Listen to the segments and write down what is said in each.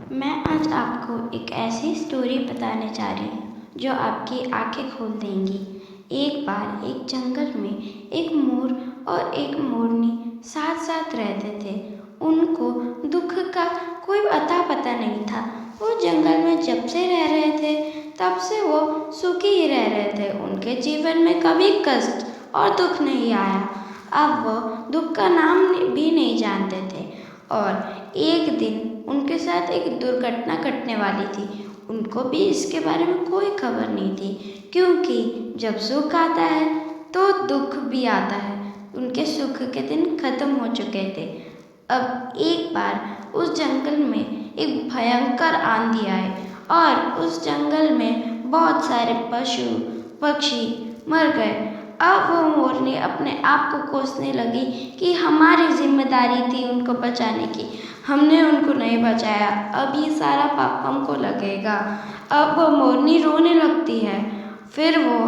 मैं आज आपको एक ऐसी स्टोरी बताने जा रही हूँ जो आपकी आंखें खोल देंगी। एक बार एक जंगल में एक मोर और एक मोरनी साथ साथ रहते थे। उनको दुख का कोई अता पता नहीं था। वो जंगल में जब से रह रहे थे तब से वो सुखी ही रह रहे थे। उनके जीवन में कभी कष्ट और दुख नहीं आया। अब वो दुख का नाम भी नहीं जानते थे। और एक दिन उनके साथ एक दुर्घटना घटने वाली थी। उनको भी इसके बारे में कोई खबर नहीं थी, क्योंकि जब सुख आता है तो दुख भी आता है। उनके सुख के दिन खत्म हो चुके थे। अब एक बार उस जंगल में एक भयंकर आंधी आई और उस जंगल में बहुत सारे पशु पक्षी मर गए। अब वो मोरनी अपने आप को कोसने लगी कि हमारी जिम्मेदारी थी उनको बचाने की, हमने उनको नहीं बचाया, अब ये सारा पाप हमको लगेगा। अब वो मोरनी रोने लगती है। फिर वो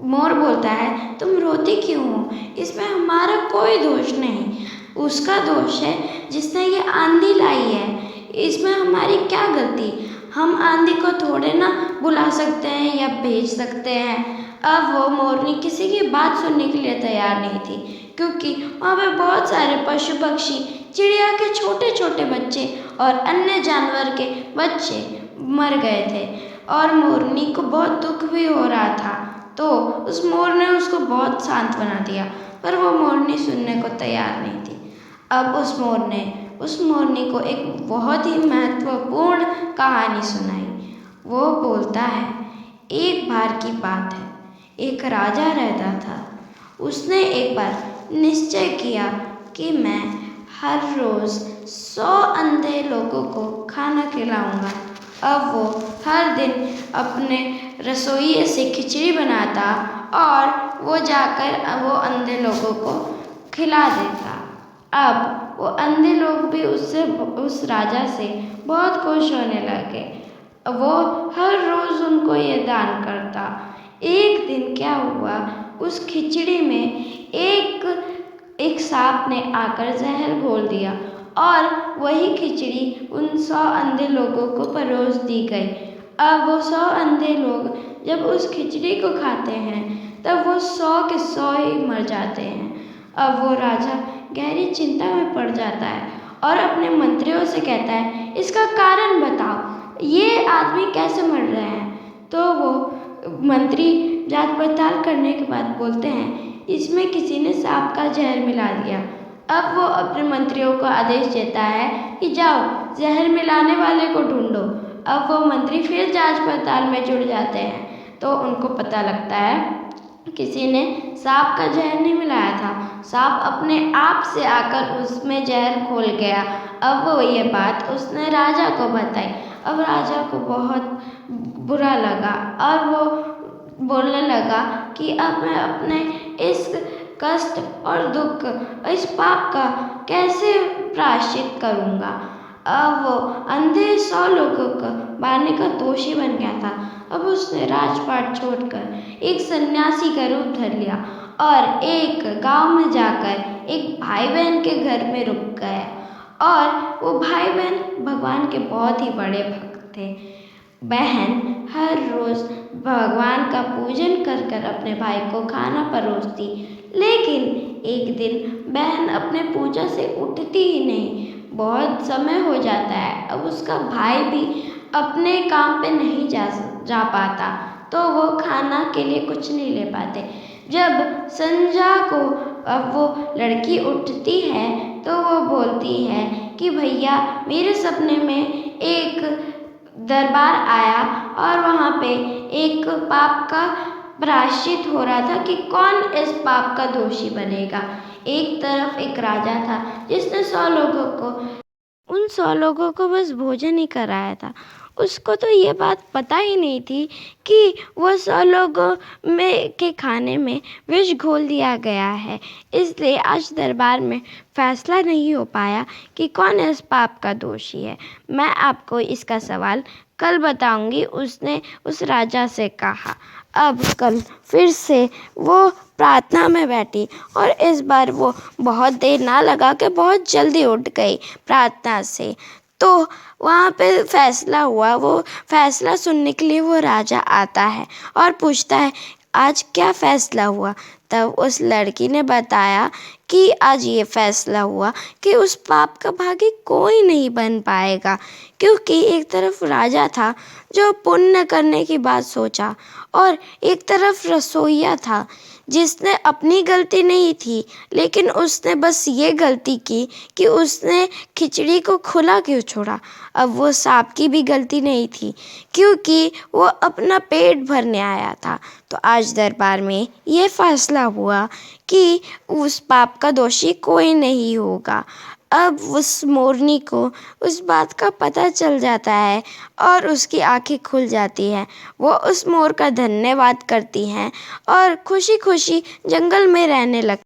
मोर बोलता है, तुम रोती क्यों हो? इसमें हमारा कोई दोष नहीं, उसका दोष है जिसने ये आंधी लाई है। इसमें हमारी क्या गलती? हम आंधी को थोड़े ना बुला सकते हैं या भेज सकते हैं। अब वो मोरनी किसी की बात सुनने के लिए तैयार नहीं थी, क्योंकि वहाँ पे बहुत सारे पशु पक्षी, चिड़िया के छोटे छोटे बच्चे और अन्य जानवर के बच्चे मर गए थे। और मोरनी को बहुत दुख भी हो रहा था। तो उस मोर ने उसको बहुत सांत्वना दिया, पर वो मोरनी सुनने को तैयार नहीं थी। अब उस मोर ने उस मोरनी को एक बहुत ही महत्वपूर्ण कहानी सुनाई। वो बोलता है, एक बार की बात है, एक राजा रहता था। उसने एक बार निश्चय किया कि मैं हर रोज़ 100 अंधे लोगों को खाना खिलाऊंगा। अब वो हर दिन अपने रसोइये से खिचड़ी बनाता और वो जाकर वो अंधे लोगों को खिला देता। अब वो अंधे लोग भी उस राजा से बहुत खुश होने लगे। वो हर रोज़ उनको ये दान करता। एक दिन क्या हुआ, उस खिचड़ी में एक सांप ने आकर जहर घोल दिया और वही खिचड़ी उन 100 अंधे लोगों को परोस दी गई। अब वो 100 अंधे लोग जब उस खिचड़ी को खाते हैं तब वो 100 के 100 ही मर जाते हैं। अब वो राजा गहरी चिंता में पड़ जाता है और अपने मंत्रियों से कहता है, इसका कारण बताओ, ये आदमी कैसे मर रहे हैं? तो वो मंत्री जांच पड़ताल करने के बाद बोलते हैं, इसमें किसी ने सांप का जहर मिला दिया। अब वो अपने मंत्रियों को आदेश देता है कि जाओ जहर मिलाने वाले को ढूंढो। अब वो मंत्री फिर जांच पड़ताल में जुड़ जाते हैं तो उनको पता लगता है किसी ने सांप का जहर नहीं मिलाया था, सांप अपने आप से आकर उसमें जहर घोल गया। अब वो ये बात उसने राजा को बताई। अब राजा को बहुत बुरा लगा और वो बोलने लगा कि अब मैं अपने इस कष्ट और दुख, इस पाप का कैसे प्रायश्चित करूँगा। अब वो अंधे 100 लोगों को मारने का दोषी बन गया था। अब उसने राजपाट छोड़कर एक सन्यासी का रूप धर लिया और एक गांव में जाकर एक भाई बहन के घर में रुक गया। और वो भाई बहन भगवान के बहुत ही बड़े भक्त थे। बहन हर रोज़ भगवान का पूजन कर कर अपने भाई को खाना परोसती, लेकिन एक दिन बहन अपने पूजा से उठती ही नहीं। बहुत समय हो जाता है। अब उसका भाई भी अपने काम पे नहीं जा पाता, तो वो खाना के लिए कुछ नहीं ले पाते। जब संध्या को अब वो लड़की उठती है तो वो बोलती है कि भैया, मेरे सपने में एक दरबार आया और वहाँ पे एक पाप का प्रायश्चित हो रहा था कि कौन इस पाप का दोषी बनेगा। एक तरफ एक राजा था जिसने 100 लोगों को उन 100 लोगों को बस भोजन ही कराया था। उसको तो ये बात पता ही नहीं थी कि वो 100 लोगों में के खाने में विष घोल दिया गया है। इसलिए आज दरबार में फैसला नहीं हो पाया कि कौन इस पाप का दोषी है। मैं आपको इसका सवाल कल बताऊंगी, उसने उस राजा से कहा। अब कल फिर से वो प्रार्थना में बैठी और इस बार वो बहुत देर ना लगा के बहुत जल्दी उठ गई प्रार्थना से। तो वहाँ पे फैसला हुआ। वो फैसला सुनने के लिए वो राजा आता है और पूछता है आज क्या फैसला हुआ। तब उस लड़की ने बताया कि आज ये फैसला हुआ कि उस पाप का भागी कोई नहीं बन पाएगा, क्योंकि एक तरफ राजा था जो पुण्य करने की बात सोचा और एक तरफ रसोइया था जिसने अपनी गलती नहीं थी, लेकिन उसने बस ये गलती की कि उसने खिचड़ी को खुला क्यों छोड़ा। अब वो सांप की भी गलती नहीं थी, क्योंकि वो अपना पेट भरने आया था। तो आज दरबार में ये फैसला हुआ कि उस पाप का दोषी कोई नहीं होगा। अब उस मोरनी को उस बात का पता चल जाता है और उसकी आंखें खुल जाती हैं। वो उस मोर का धन्यवाद करती हैं और खुशी खुशी जंगल में रहने लगती